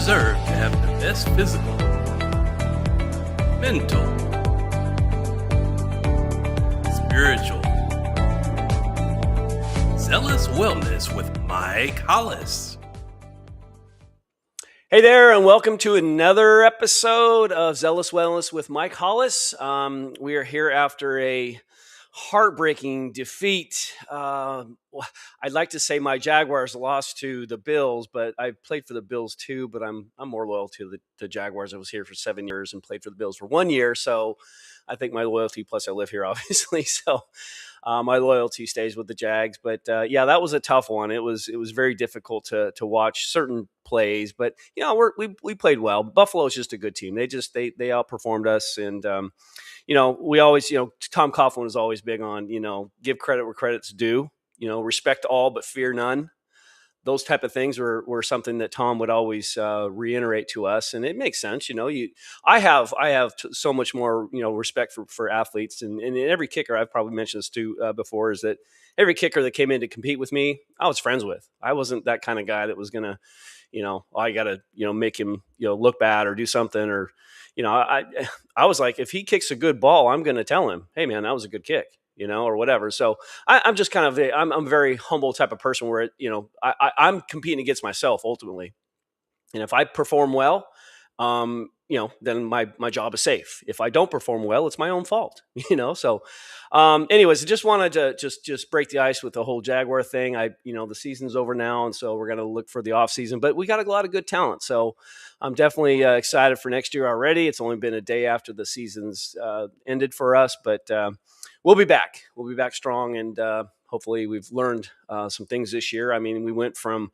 deserve to have the best physical, mental, spiritual. Zealous Wellness with Mike Hollis. Hey there, and welcome to another episode of Zealous Wellness with Mike Hollis. We are here after a heartbreaking defeat. I'd like to say my Jaguars lost to the Bills, but I played for the Bills too. But I'm more loyal to the Jaguars. I was here for 7 years and played for the Bills for 1 year, so I think my loyalty. Plus, I live here, obviously, so. My loyalty stays with the Jags, but yeah, that was a tough one. It was very difficult to watch certain plays, but you know we played well. Buffalo's just a good team. They outperformed us, and we always Tom Coughlin is always big on give credit where credit's due. Respect all but fear none. Those type of things were something that Tom would always reiterate to us, and it makes sense. I have so much more respect for athletes, and every kicker. I've probably mentioned this too before, is that every kicker that came in to compete with me, I was friends with. I wasn't that kind of guy that was gonna, I gotta make him look bad or do something, or I was like, if he kicks a good ball, I'm gonna tell him, hey man, that was a good kick. Or whatever. So I'm just kind of I'm a very humble type of person where I'm competing against myself ultimately, and if I perform well, then my job is safe. If I don't perform well, it's my own fault. So, anyways, I just wanted to just break the ice with the whole Jaguar thing. The season's over now, and so we're gonna look for the off season. But we got a lot of good talent, so I'm definitely excited for next year already. It's only been a day after the season's ended for us, but. We'll be back. We'll be back strong, and hopefully we've learned some things this year. I mean, we went from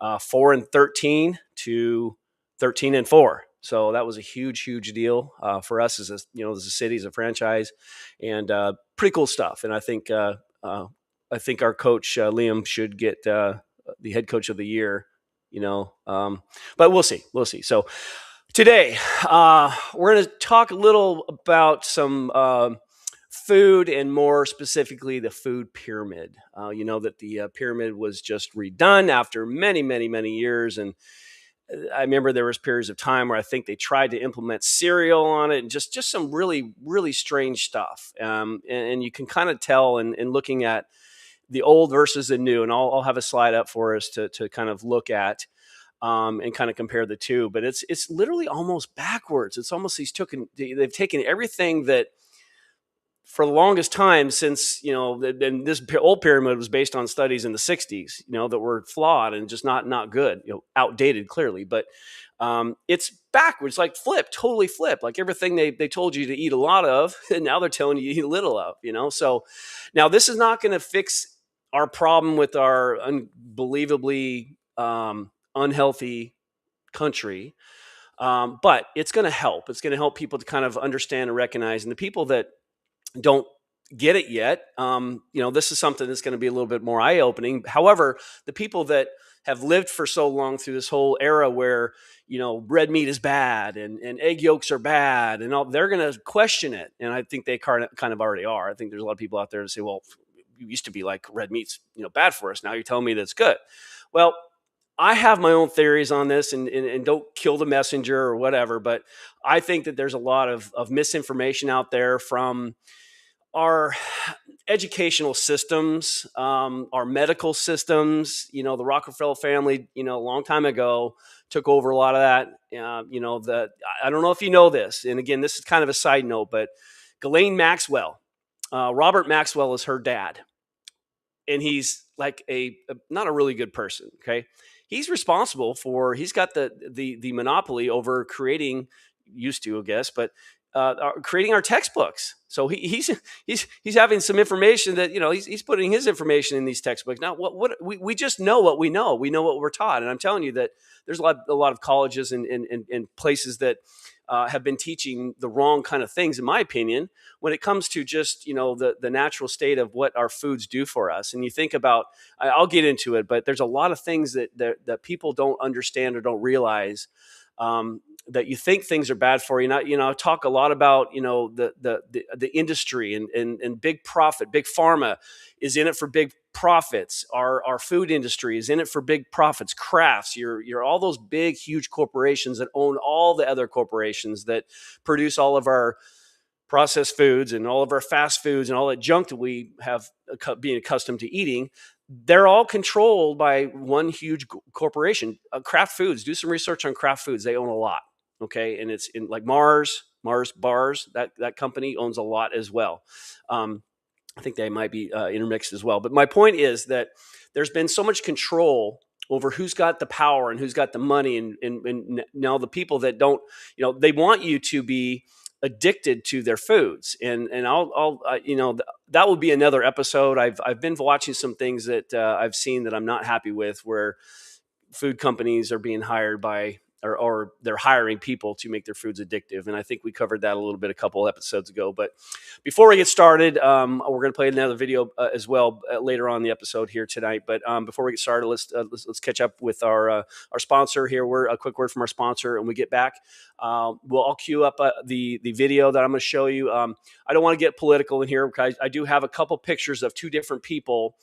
4-13 to 13-4, so that was a huge deal for us as a city, as a franchise, and pretty cool stuff. And I think our coach Liam should get the head coach of the year. But we'll see. So today we're going to talk a little about some. Food, and more specifically the food pyramid. That the pyramid was just redone after many years, and I remember there was periods of time where I think they tried to implement cereal on it, and just some really strange stuff. And you can kind of tell in looking at the old versus the new, and I'll have a slide up for us to kind of look at. And kind of compare the two, but it's literally almost backwards. It's almost they've taken everything that. For the longest time since, and this old pyramid was based on studies in the 60s, that were flawed and just not good, outdated clearly. But it's backwards, like totally flipped, like everything they told you to eat a lot of, and now they're telling you to eat a little of, So now this is not going to fix our problem with our unbelievably unhealthy country. But it's going to help. It's going to help people to kind of understand and recognize, and the people that don't get it yet, this is something that's going to be a little bit more eye-opening. However, the people that have lived for so long through this whole era where, red meat is bad and egg yolks are bad and all, they're going to question it. And I think they kind of already are. I think there's a lot of people out there to say, well, it used to be like red meat's, bad for us. Now you're telling me that's good. Well, I have my own theories on this, and don't kill the messenger or whatever, but I think that there's a lot of misinformation out there from our educational systems, our medical systems. The Rockefeller family, a long time ago took over a lot of that. I don't know if you know this, and again, this is kind of a side note, but Ghislaine Maxwell, Robert Maxwell is her dad, and he's like not a really good person. Okay. He's responsible he's got the monopoly over creating, used to, I guess, but creating our textbooks. So he's having some information that, he's putting his information in these textbooks. Now, what we just know what we know. We know what we're taught. And I'm telling you that there's a lot of colleges and places that have been teaching the wrong kind of things, in my opinion, when it comes to just, the natural state of what our foods do for us. And you think about, I'll get into it, but there's a lot of things that people don't understand or don't realize, that you think things are bad for you. I talk a lot about, the industry and big profit. Big pharma is in it for big profits. Our food industry is in it for big profits. Crafts, you're all those big, huge corporations that own all the other corporations that produce all of our processed foods and all of our fast foods and all that junk that we have being accustomed to eating. They're all controlled by one huge corporation. Kraft Foods, do some research on Kraft Foods. They own a lot. Okay. And it's in like Mars bars, that company owns a lot as well. I think they might be intermixed as well. But my point is that there's been so much control over who's got the power and who's got the money. And now the people that don't, they want you to be addicted to their foods. And that will be another episode. I've been watching some things that I've seen that I'm not happy with, where food companies are being hired by, or they're hiring people to make their foods addictive. And I think we covered that a little bit a couple of episodes ago. But before we get started, we're going to play another video as well later on in the episode here tonight. But before we get started, let's catch up with our sponsor here. We're a quick word from our sponsor, and we get back. I'll cue up the video that I'm going to show you. I don't want to get political in here, because I do have a couple pictures of two different people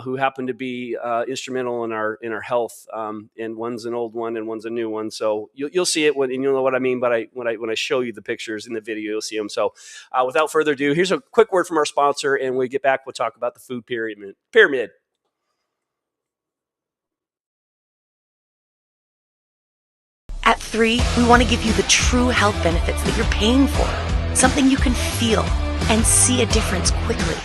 who happen to be instrumental in our health, and one's an old one and one's a new one. So you'll see it and you'll know what I mean. But when I show you the pictures in the video, you'll see them. So without further ado, here's a quick word from our sponsor, and when we get back, we'll talk about the food pyramid. At 3, we want to give you the true health benefits that you're paying for, something you can feel and see a difference quickly.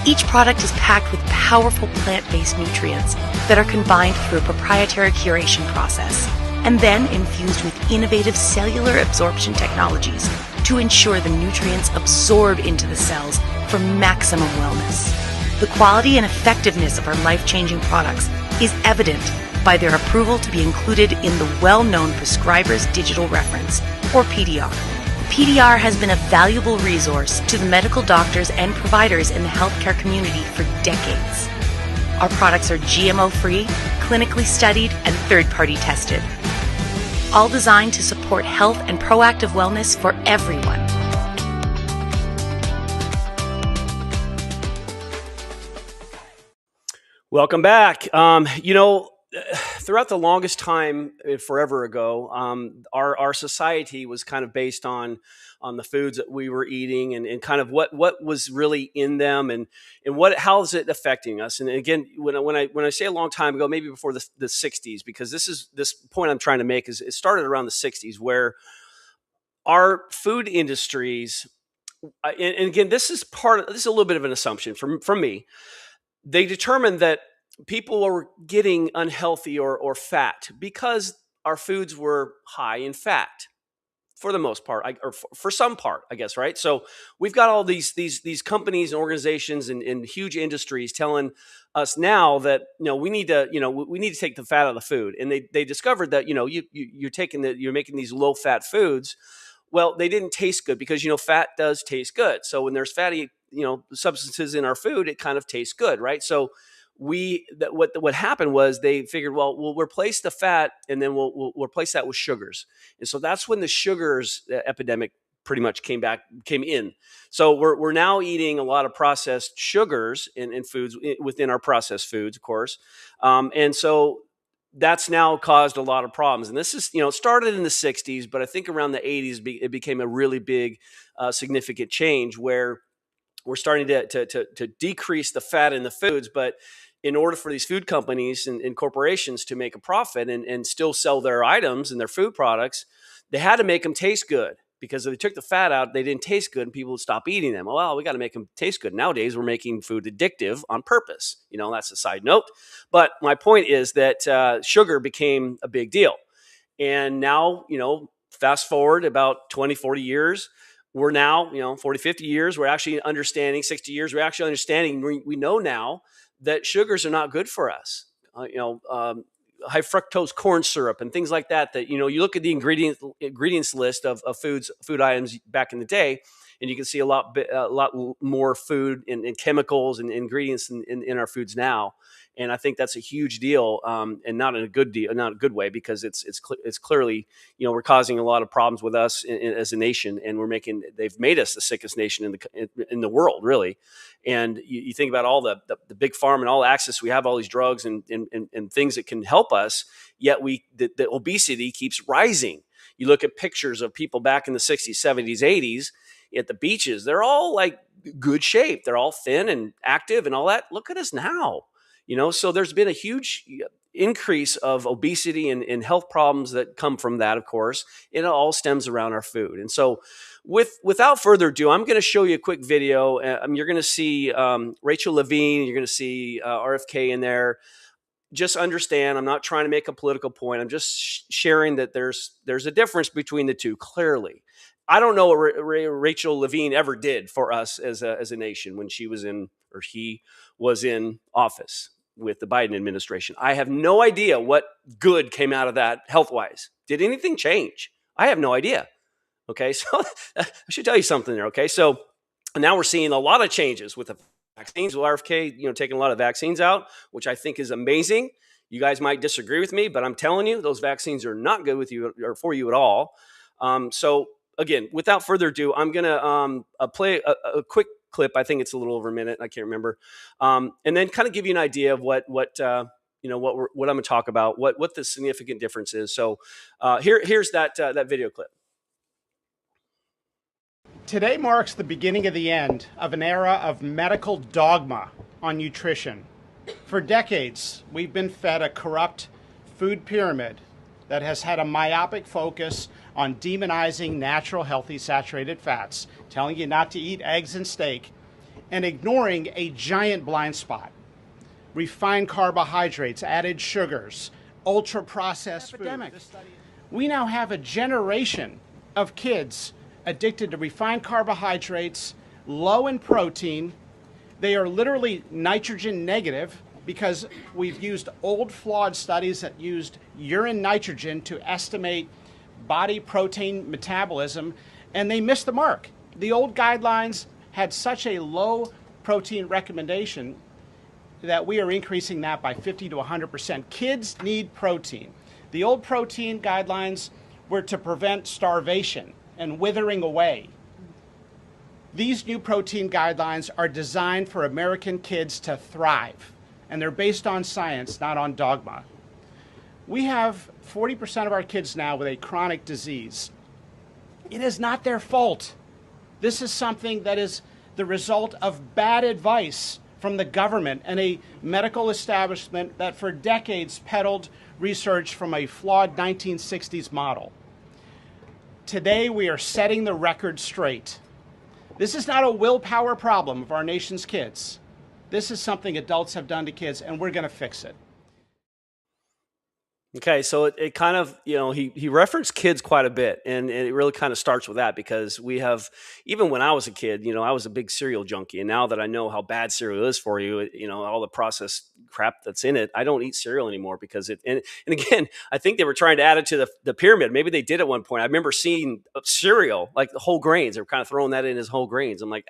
Each product is packed with powerful plant-based nutrients that are combined through a proprietary curation process and then infused with innovative cellular absorption technologies to ensure the nutrients absorb into the cells for maximum wellness. The quality and effectiveness of our life-changing products is evident by their approval to be included in the well-known Prescriber's Digital Reference, or PDR. PDR has been a valuable resource to the medical doctors and providers in the healthcare community for decades. Our products are GMO-free, clinically studied, and third-party tested, all designed to support health and proactive wellness for everyone. Welcome back. Throughout the longest time, forever ago, our society was kind of based on the foods that we were eating, and kind of what was really in them, and how is it affecting us. And again, when I say a long time ago, maybe before the 60s, because this point I'm trying to make is it started around the 60s, where our food industries, and again, this is a little bit of an assumption from me. They determined that people were getting unhealthy or fat because our foods were high in fat, for the most part, or for some part, I guess, right? So we've got all these companies and organizations and huge industries telling us now that we need to take the fat out of the food, and they discovered that you're making these low fat foods. Well, they didn't taste good, because fat does taste good. So when there's fatty substances in our food, it kind of tastes good, right? So what happened was they figured, well, we'll replace the fat, and then we'll replace that with sugars. And so that's when the sugars epidemic pretty much came in. So we're now eating a lot of processed sugars in foods, within our processed foods, of course. And so that's now caused a lot of problems. And this is, started in the 60s, but I think around the 80s, it became a really big, significant change, where we're starting to decrease the fat in the foods. But in order for these food companies and corporations to make a profit and still sell their items and their food products, they had to make them taste good, because if they took the fat out, they didn't taste good, and people would stop eating them. Well, we got to make them taste good. Nowadays, we're making food addictive on purpose. That's a side note. But my point is that sugar became a big deal. And now, fast forward about 20, 40 years, we're now, 40, 50 years, we're actually understanding, 60 years, we're actually understanding, we know now that sugars are not good for us. High fructose corn syrup and things like that, you look at the ingredients list of food items back in the day, and you can see a lot more food and chemicals and ingredients in our foods now. And I think that's a huge deal, and not in a good deal, not a good way, because it's clearly, we're causing a lot of problems with us as a nation, and they've made us the sickest nation in the world, really. And you think about all the big pharma and all the access we have, all these drugs and things that can help us, yet the obesity keeps rising. You look at pictures of people back in the 60s, 70s, 80s at the beaches; they're all like good shape, they're all thin and active and all that. Look at us now. So there's been a huge increase of obesity and health problems that come from that, of course. It all stems around our food. And so without further ado, I'm going to show you a quick video. You're going to see Rachel Levine. You're going to see RFK in there. Just understand, I'm not trying to make a political point. I'm just sharing that there's a difference between the two, clearly. I don't know what Rachel Levine ever did for us as a nation when he was in office with the Biden administration. I have no idea what good came out of that health-wise. Did anything change? I have no idea. Okay, so I should tell you something there. Okay, so now we're seeing a lot of changes with the vaccines. Well, RFK, taking a lot of vaccines out, which I think is amazing. You guys might disagree with me, but I'm telling you, those vaccines are not good with you or for you at all. So again, without further ado, I'm gonna play a quick clip. I think it's a little over a minute. I can't remember, and then kind of give you an idea of what I'm going to talk about, what the significant difference is. So here's that video clip. Today marks the beginning of the end of an era of medical dogma on nutrition. For decades, we've been fed a corrupt food pyramid that has had a myopic focus on demonizing natural, healthy, saturated fats, telling you not to eat eggs and steak, and ignoring a giant blind spot: refined carbohydrates, added sugars, ultra-processed food. We now have a generation of kids addicted to refined carbohydrates, low in protein. They are literally nitrogen negative because we've used old flawed studies that used urine nitrogen to estimate body protein metabolism, and they missed the mark. The old guidelines had such a low protein recommendation that we are increasing that by 50 to 100%. Kids need protein. The old protein guidelines were to prevent starvation and withering away. These new protein guidelines are designed for American kids to thrive, and they're based on science, not on dogma. We have 40% of our kids now with a chronic disease. It is not their fault. This is something that is the result of bad advice from the government and a medical establishment that for decades peddled research from a flawed 1960s model. Today, we are setting the record straight. This is not a willpower problem of our nation's kids. This is something adults have done to kids, and we're going to fix it. Okay, so it kind of, he referenced kids quite a bit, and it really kind of starts with that, because we have, even when I was a kid, I was a big cereal junkie, and now that I know how bad cereal is for you, all the processed crap that's in it, I don't eat cereal anymore because and again, I think they were trying to add it to the pyramid. Maybe they did at one point. I remember seeing cereal, like the whole grains. They were kind of throwing that in as whole grains. I'm like,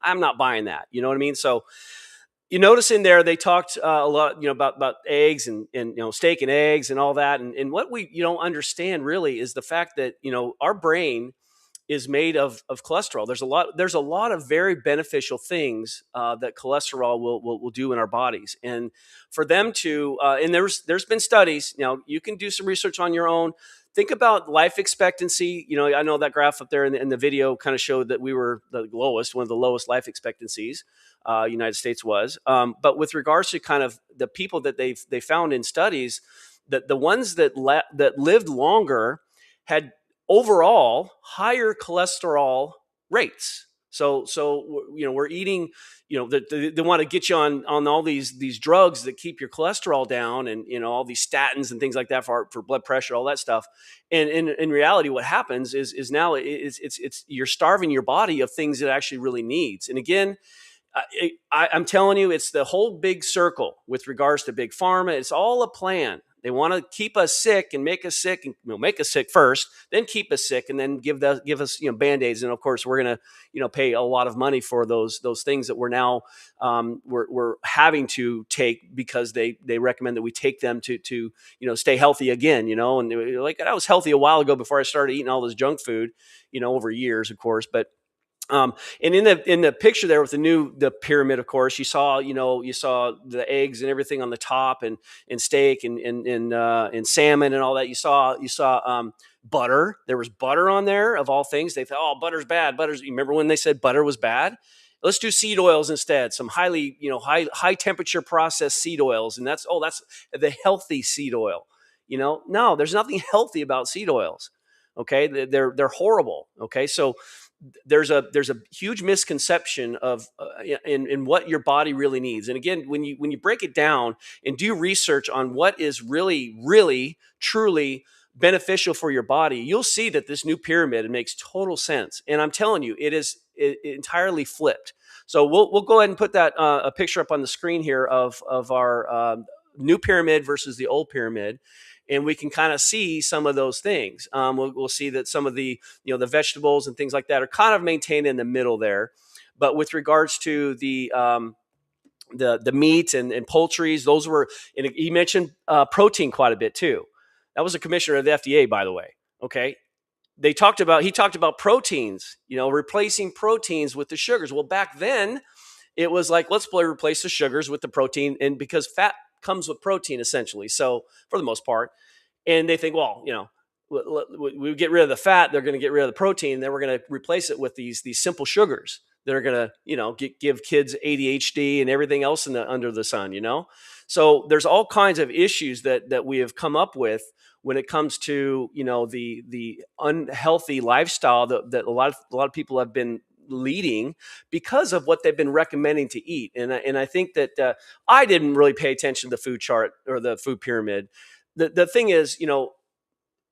I'm not buying that. You know what I mean? So you notice in there, they talked a lot, about eggs and steak and eggs and all that. And what we don't understand really is the fact that, our brain is made of cholesterol. There's a lot of very beneficial things that cholesterol will do in our bodies. And for them to, and there's been studies, you can do some research on your own. Think about life expectancy. I know that graph up there in the video kind of showed that we were one of the lowest life expectancies. United States was. But with regards to kind of the people that they found in studies, that the ones that lived longer had overall higher cholesterol rates. So we're eating, they want to get you on all these drugs that keep your cholesterol down, and all these statins and things like that for blood pressure, all that stuff. And in reality, what happens is now it's you're starving your body of things it actually really needs. And again, I'm telling you, it's the whole big circle with regards to big pharma. It's all a plan. They want to keep us sick and make us sick, and make us sick first, then keep us sick, and then give us Band-Aids. And of course, we're gonna pay a lot of money for those things that we're now we're having to take because they recommend that we take them to stay healthy again. And like I was healthy a while ago before I started eating all this junk food, over years, of course, but. And in the picture there with the pyramid, of course, you saw the eggs and everything on the top, and steak and salmon and all that. You saw butter. There was butter on there, of all things. They thought, oh, butter's bad. You remember when they said butter was bad? Let's do seed oils instead. Some high temperature processed seed oils, and that's the healthy seed oil. No, there's nothing healthy about seed oils. Okay, they're horrible. Okay, so there's a huge misconception of in what your body really needs. And again, when you break it down and do research on what is really truly beneficial for your body, you'll see that this new pyramid, it makes total sense. And I'm telling you, it is entirely flipped. So we'll go ahead and put that a picture up on the screen here of our new pyramid versus the old pyramid. And we can kind of see some of those things. We'll see that some of the the vegetables and things like that are kind of maintained in the middle there. But with regards to the meat and poultries, those were. And he mentioned protein quite a bit too. That was a commissioner of the FDA, by the way. Okay, he talked about proteins. Replacing proteins with the sugars. Well, back then it was like, let's replace the sugars with the protein, and because fat comes with protein essentially. So for the most part, and they think, well, we get rid of the fat, they're going to get rid of the protein, and then we're going to replace it with these simple sugars that are going to give kids ADHD and everything else under the sun. So there's all kinds of issues that we have come up with when it comes to the unhealthy lifestyle that a lot of people have been leading because of what they've been recommending to eat. And I think that I didn't really pay attention to the food chart or the food pyramid. The thing is,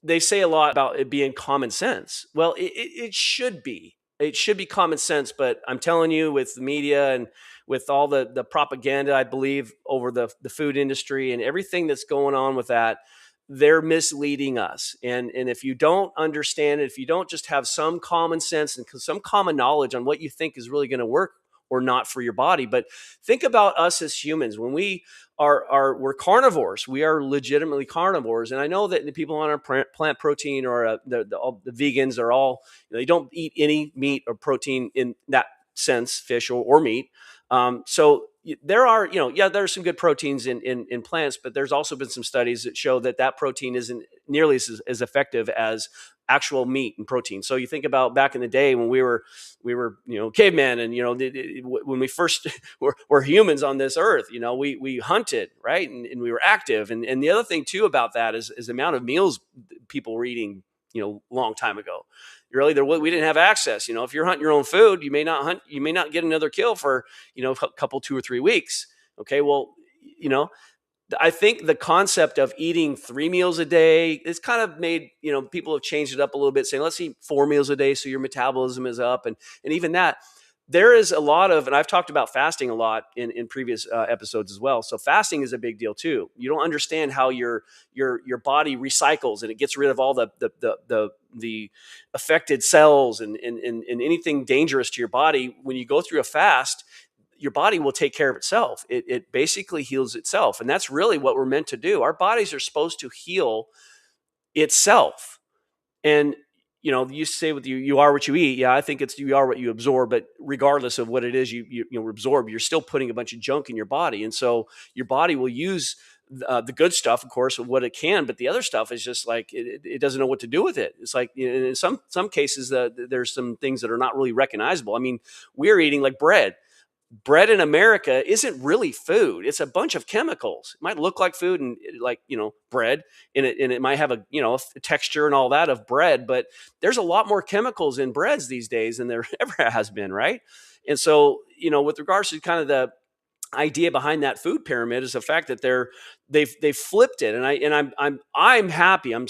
they say a lot about it being common sense. Well, it should be. It should be common sense, but I'm telling you, with the media and with all the propaganda, I believe, over the food industry and everything that's going on with that, they're misleading us. And if you don't understand it, if you don't just have some common sense and some common knowledge on what you think is really going to work or not for your body. But think about us as humans. When we're carnivores, we are legitimately carnivores. And I know that the people on our plant protein or the vegans are all, they don't eat any meat or protein in that sense, fish or meat. So there are, there are some good proteins in plants, but there's also been some studies that show that protein isn't nearly as effective as actual meat and protein. So you think about back in the day when we were cavemen, and when we first were humans on this earth, we hunted, right, and we were active. And the other thing too about that is the amount of meals people were eating, long time ago. Really, we didn't have access. If you're hunting your own food, you may not get another kill for a couple 2 or 3 weeks. Okay, well, I think the concept of eating 3 meals a day is kind of made, people have changed it up a little bit, saying let's eat 4 meals a day so your metabolism is up, and even that. There is a lot of, and I've talked about fasting a lot in previous episodes as well. So fasting is a big deal too. You don't understand how your body recycles and it gets rid of all the affected cells and anything dangerous to your body. When you go through a fast, your body will take care of itself. It basically heals itself, and that's really what we're meant to do. Our bodies are supposed to heal itself, and you say with you are what you eat. Yeah, I think it's you are what you absorb. But regardless of what it is you absorb, you're still putting a bunch of junk in your body, and so your body will use the good stuff, of course, of what it can. But the other stuff is just like it doesn't know what to do with it. It's like in some cases there's some things that are not really recognizable. I mean, we're eating like bread. Bread in America isn't really food. It's a bunch of chemicals. It might look like food and like, bread, and it might have a texture and all that of bread, but there's a lot more chemicals in breads these days than there ever has been. Right. And so, with regards to kind of the idea behind that food pyramid is the fact that they've flipped it, and I'm happy. I'm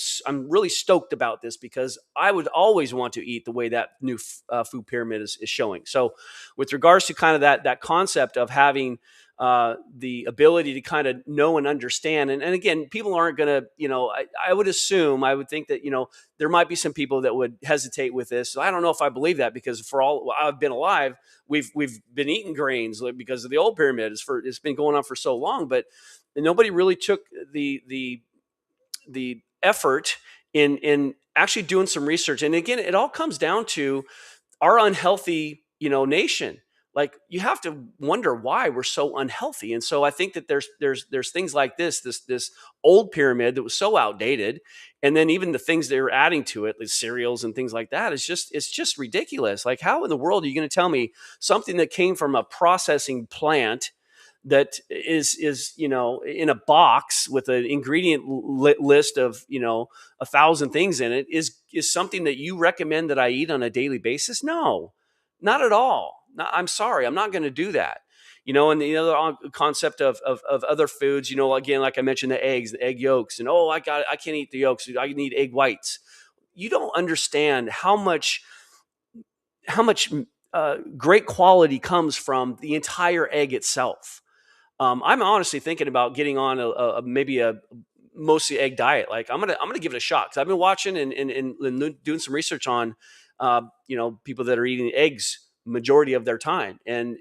really stoked about this because I would always want to eat the way that new food pyramid is showing. So with regards to kind of that concept of having the ability to kind of know and understand. And again, people aren't going to, I would assume, I would think that, there might be some people that would hesitate with this. So I don't know if I believe that, because for all I've been alive, we've been eating grains because of the old pyramid. It's been going on for so long, but nobody really took the effort in actually doing some research. And again, it all comes down to our unhealthy, nation. Like, you have to wonder why we're so unhealthy. And so I think that there's things like this old pyramid that was so outdated, and then even the things they're adding to it, like cereals and things like that, it's just ridiculous. Like, how in the world are you going to tell me something that came from a processing plant that is in a box with an ingredient list of 1,000 things in it is something that you recommend that I eat on a daily basis? No, not at all. No, I'm sorry, I'm not going to do that. And the other concept of other foods, again, like I mentioned, the eggs, the egg yolks, and I can't eat the yolks, I need egg whites. You don't understand how much great quality comes from the entire egg itself. I'm honestly thinking about getting on maybe a mostly egg diet. Like, I'm gonna give it a shot, because I've been watching and doing some research on people that are eating eggs majority of their time, and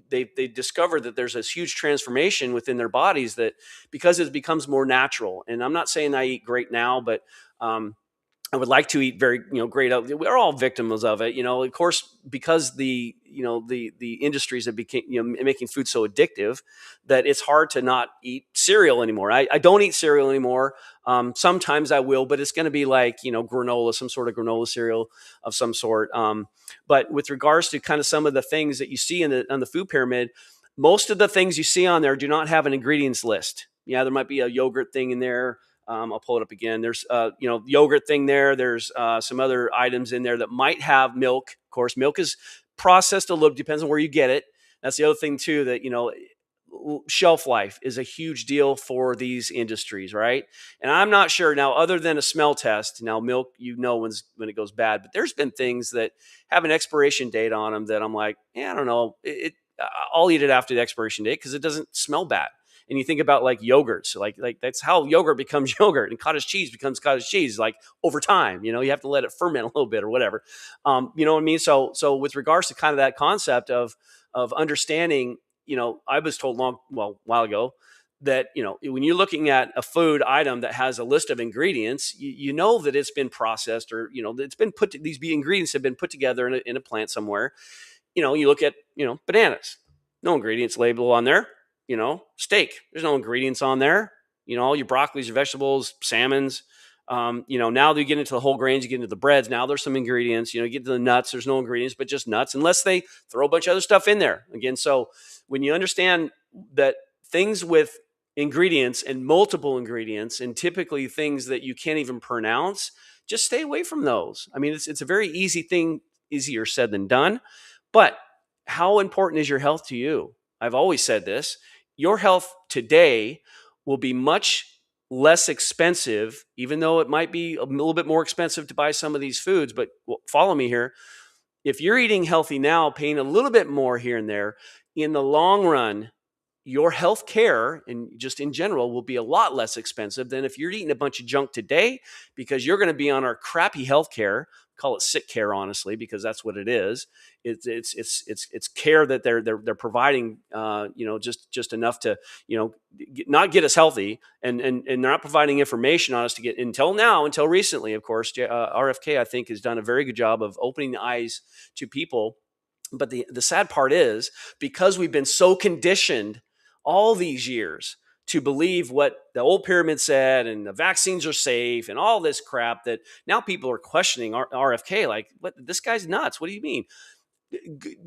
they discover that there's this huge transformation within their bodies, that because it becomes more natural. And I'm not saying I eat great now, but I would like to eat very, great. We're all victims of it, of course, because the industries have became, making food so addictive that it's hard to not eat cereal anymore. I don't eat cereal anymore. Sometimes I will, but it's going to be like, granola, some sort of granola cereal of some sort. But with regards to kind of some of the things that you see on the food pyramid, most of the things you see on there do not have an ingredients list. Yeah, there might be a yogurt thing in there. I'll pull it up again. There's, yogurt thing there. There's some other items in there that might have milk. Of course, milk is processed a little, depends on where you get it. That's the other thing too, that, shelf life is a huge deal for these industries, right? And I'm not sure now, other than a smell test. Now, milk, when it goes bad, but there's been things that have an expiration date on them that I'm like, I don't know. I'll eat it after the expiration date because it doesn't smell bad. And you think about like yogurts, like that's how yogurt becomes yogurt, and cottage cheese becomes cottage cheese, like over time. You have to let it ferment a little bit or whatever. You know what I mean? So with regards to kind of that concept of understanding, I was told a while ago that when you're looking at a food item that has a list of ingredients, you know that it's been processed, or it's been these ingredients have been put together in a plant somewhere. You look at bananas, no ingredients label on there. Steak, there's no ingredients on there. All your broccolis, your vegetables, salmons. Now that you get into the whole grains, you get into the breads. Now there's some ingredients. You get to the nuts, there's no ingredients, but just nuts, unless they throw a bunch of other stuff in there. Again, so when you understand that things with ingredients and multiple ingredients, and typically things that you can't even pronounce, just stay away from those. I mean, it's a very easy thing, easier said than done. But how important is your health to you? I've always said this. Your health today will be much less expensive, even though it might be a little bit more expensive to buy some of these foods. But follow me here. If you're eating healthy now, paying a little bit more here and there, in the long run, your health care and just in general will be a lot less expensive than if you're eating a bunch of junk today, because you're going to be on our crappy health care. Call it sick care, honestly, because that's what it is. It's care that they're providing, just enough to, not get us healthy, and they're not providing information on us to get until recently, of course. RFK, I think, has done a very good job of opening the eyes to people. But the sad part is, because we've been so conditioned all these years to believe what the old pyramid said, and the vaccines are safe and all this crap, that now people are questioning RFK, like, what, this guy's nuts. What do you mean?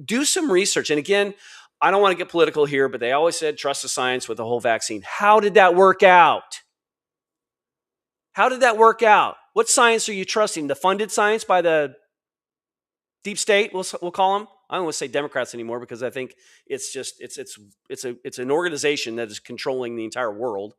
Do some research. And again, I don't want to get political here, but they always said, trust the science with the whole vaccine. How did that work out? How did that work out? What science are you trusting? The funded science by the deep state, we'll call them. I don't want to say Democrats anymore, because I think it's just it's an organization that is controlling the entire world.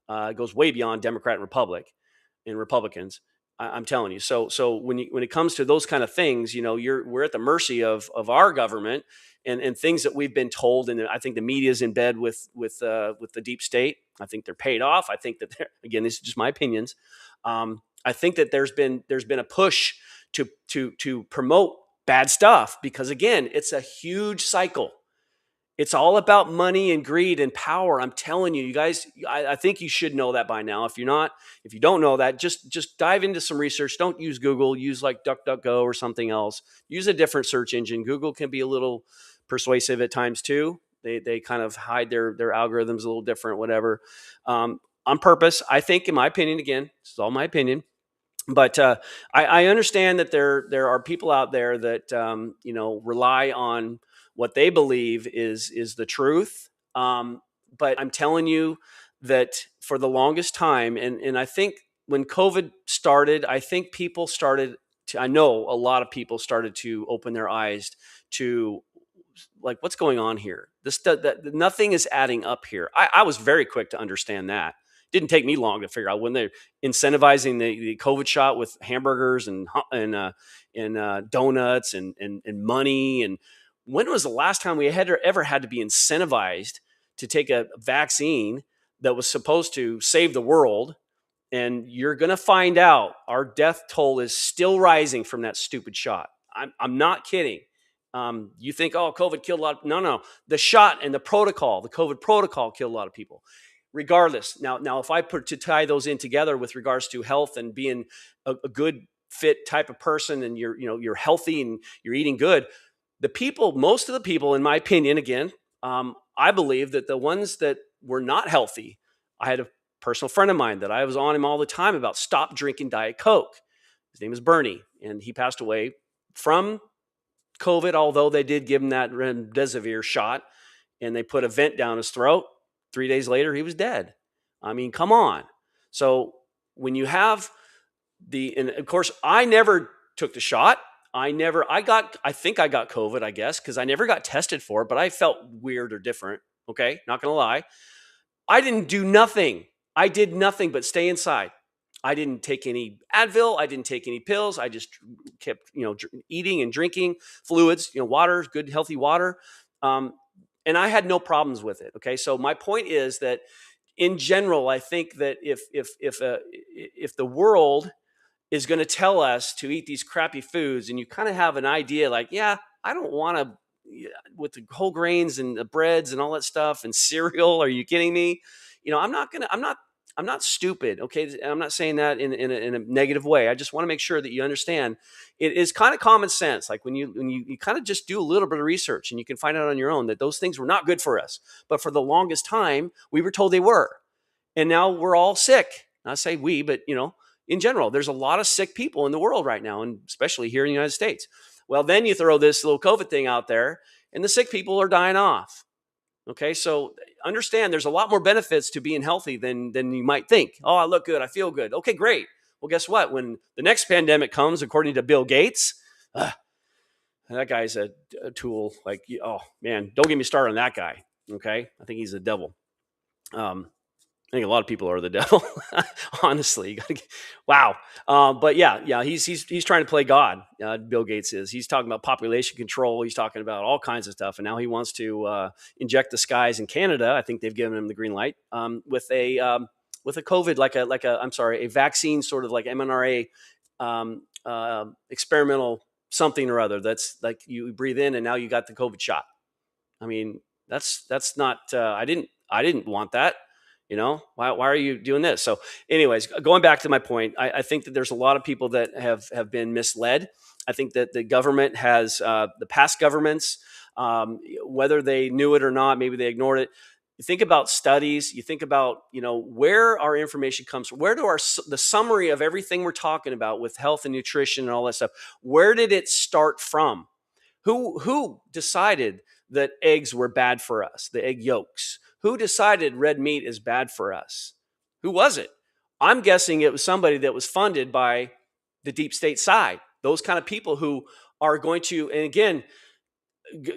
It goes way beyond Democrat and Republicans. I'm telling you. So when it comes to those kind of things, we're at the mercy of our government, and things that we've been told. And I think the media is in bed with the deep state. I think they're paid off. I think that again, this is just my opinions. I think that there's been a push to promote bad stuff because again, it's a huge cycle. It's all about money and greed and power. I'm telling you, you guys, I think you should know that by now. If you don't know that, just dive into some research. Don't use Google. Use like DuckDuckGo or something else. Use a different search engine. Google can be a little persuasive at times too. They kind of hide their algorithms a little different, whatever. On purpose, I think, in my opinion, again, this is all my opinion. But I understand that there are people out there that rely on what they believe is the truth. But I'm telling you that for the longest time, and I think when COVID started, I think people started to, I know a lot of people started to open their eyes to like, what's going on here? Nothing is adding up here. I was very quick to understand that. Didn't take me long to figure out when they're incentivizing the COVID shot with hamburgers and donuts and money. And when was the last time we ever had to be incentivized to take a vaccine that was supposed to save the world? And you're going to find out our death toll is still rising from that stupid shot. I'm not kidding. You think, oh, COVID killed a lot. No. The shot and the COVID protocol killed a lot of people. Regardless, now, if I put to tie those in together with regards to health and being a good, fit type of person, and you're healthy and you're eating good, most of the people, in my opinion, again, I believe that the ones that were not healthy, I had a personal friend of mine that I was on him all the time about stop drinking Diet Coke. His name is Bernie, and he passed away from COVID, although they did give him that remdesivir shot and they put a vent down his throat. 3 days later, he was dead. I mean, come on. So when you have and of course, I never took the shot. I think I got COVID, I guess, because I never got tested for it, but I felt weird or different. Okay. Not going to lie. I didn't do nothing. I did nothing but stay inside. I didn't take any Advil. I didn't take any pills. I just kept, eating and drinking fluids, water, good, healthy water. And I had no problems with it. Okay. So my point is that in general, I think that if the world is going to tell us to eat these crappy foods and you kind of have an idea like, yeah, I don't want to, with the whole grains and the breads and all that stuff and cereal, are you kidding me? I'm not stupid. Okay. I'm not saying that in a negative way. I just want to make sure that you understand it is kind of common sense. Like when you kind of just do a little bit of research and you can find out on your own that those things were not good for us. But for the longest time, we were told they were. And now we're all sick. Not say we, but in general, there's a lot of sick people in the world right now, and especially here in the United States. Well, then you throw this little COVID thing out there and the sick people are dying off. Okay, so understand there's a lot more benefits to being healthy than you might think. Oh, I look good. I feel good. Okay, great. Well, guess what? When the next pandemic comes, according to Bill Gates, that guy's a tool. Like, oh, man, don't get me started on that guy. Okay, I think he's the devil. I think a lot of people are the devil, honestly. Wow. But yeah, he's trying to play God. Bill Gates is. He's talking about population control. He's talking about all kinds of stuff, and now he wants to inject the skies in Canada. I think they've given him the green light with a COVID, a vaccine, sort of like mRNA experimental something or other. That's like you breathe in, and now you got the COVID shot. I mean, that's not. I didn't want that. Why are you doing this? So anyways, going back to my point, I think that there's a lot of people that have been misled. I think that the government has, the past governments, whether they knew it or not, maybe they ignored it. You think about studies, you think about, where our information comes from, where do the summary of everything we're talking about with health and nutrition and all that stuff, where did it start from? Who decided that eggs were bad for us, the egg yolks? Who decided red meat is bad for us? Who was it? I'm guessing it was somebody that was funded by the deep state side. Those kind of people who are going to, and again,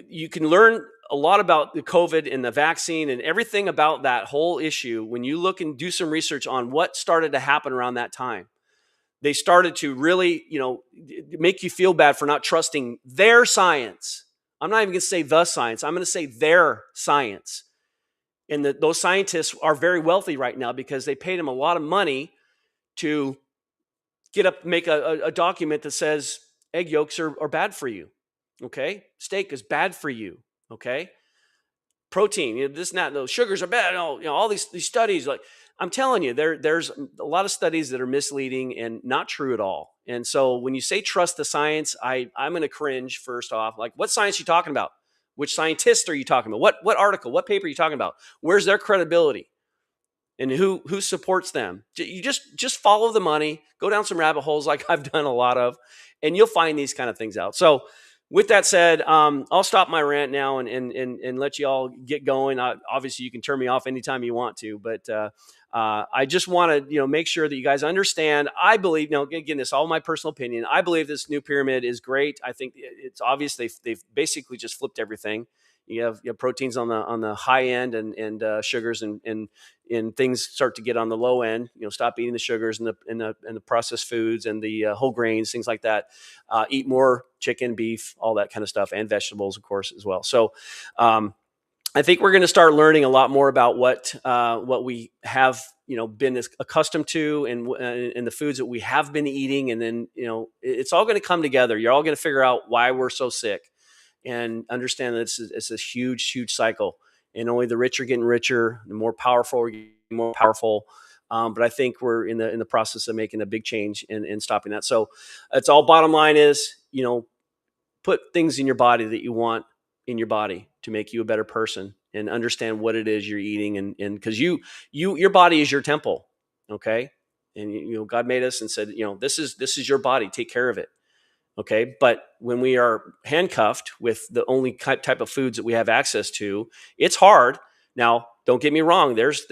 you can learn a lot about the COVID and the vaccine and everything about that whole issue when you look and do some research on what started to happen around that time. They started to really, make you feel bad for not trusting their science. I'm not even going to say the science. I'm going to say their science. And those scientists are very wealthy right now because they paid them a lot of money to make a document that says egg yolks are bad for you. Okay. Steak is bad for you. Okay. Protein, this and that, those sugars are bad. All these studies, like I'm telling you, there's a lot of studies that are misleading and not true at all. And so when you say trust the science, I'm going to cringe first off. Like, what science are you talking about? Which scientists are you talking about? What article, what paper are you talking about? Where's their credibility? And who supports them? You just follow the money, go down some rabbit holes like I've done a lot of, and you'll find these kind of things out. So with that said, I'll stop my rant now and let you all get going. Obviously, you can turn me off anytime you want to, but I just want to make sure that you guys understand. I believe, again, this is all my personal opinion. I believe this new pyramid is great. I think it's obvious they've basically just flipped everything. You have proteins on the high end and sugars and things start to get on the low end. Stop eating the sugars and the processed foods and the whole grains, things like that. Eat more chicken, beef, all that kind of stuff, and vegetables, of course, as well. So I think we're going to start learning a lot more about what we have been accustomed to and the foods that we have been eating, and then it's all going to come together. You're all going to figure out why we're so sick. And understand that it's a huge cycle, and only the rich are getting richer, the more powerful are getting more powerful. But I think we're in the process of making a big change in stopping that. So it's all bottom line is, put things in your body that you want in your body to make you a better person, and understand what it is you're eating. And because your body is your temple. Okay. And God made us and said, this is your body, take care of it. Okay. But when we are handcuffed with the only type of foods that we have access to, it's hard. Now, don't get me wrong. There's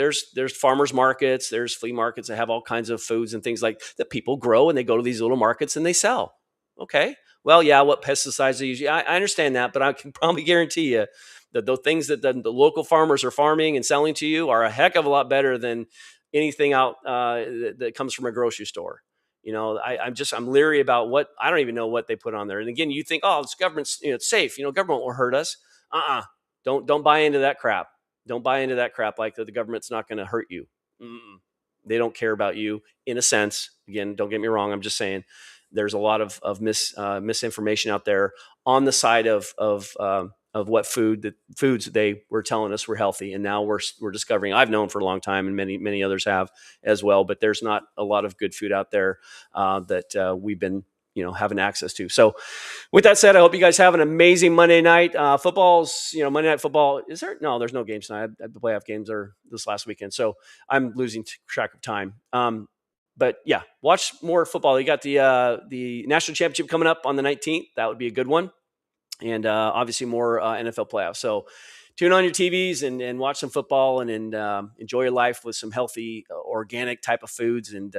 farmers markets, there's flea markets that have all kinds of foods and things like that people grow, and they go to these little markets and they sell. Okay. Well, yeah, what pesticides they use. I understand that, but I can probably guarantee you that the things that the local farmers are farming and selling to you are a heck of a lot better than anything out that comes from a grocery store. I'm leery about I don't even know what they put on there. And again, you think, oh, this government's, it's safe. Government will hurt us. Don't buy into that crap. Don't buy into that crap like that the government's not going to hurt you. They don't care about you in a sense. Again, don't get me wrong. I'm just saying there's a lot of misinformation out there on the side of what foods they were telling us were healthy, and now we're discovering. I've known for a long time, and many others have as well. But there's not a lot of good food out there that we've been having access to. So, with that said, I hope you guys have an amazing Monday night. Football's Monday Night Football. Is there? No, there's no games tonight. The playoff games are this last weekend, so I'm losing track of time. But yeah, watch more football. You got the national championship coming up on the 19th. That would be a good one. And obviously more NFL playoffs. So tune on your TVs and watch some football and enjoy your life with some healthy, organic type of foods, and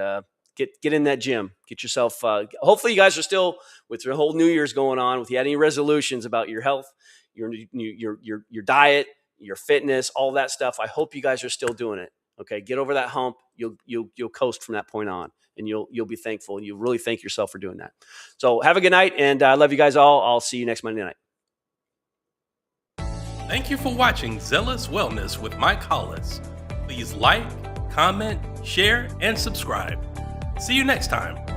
get in that gym. Get yourself. Hopefully, you guys are still with your whole New Year's going on. If you had any resolutions about your health, your diet, your fitness, all that stuff, I hope you guys are still doing it. Okay, get over that hump. You'll coast from that point on, and you'll be thankful, and you'll really thank yourself for doing that. So have a good night, and I love you guys all. I'll see you next Monday night. Thank you for watching Zealous Wellness with Mike Hollis. Please like, comment, share, and subscribe. See you next time.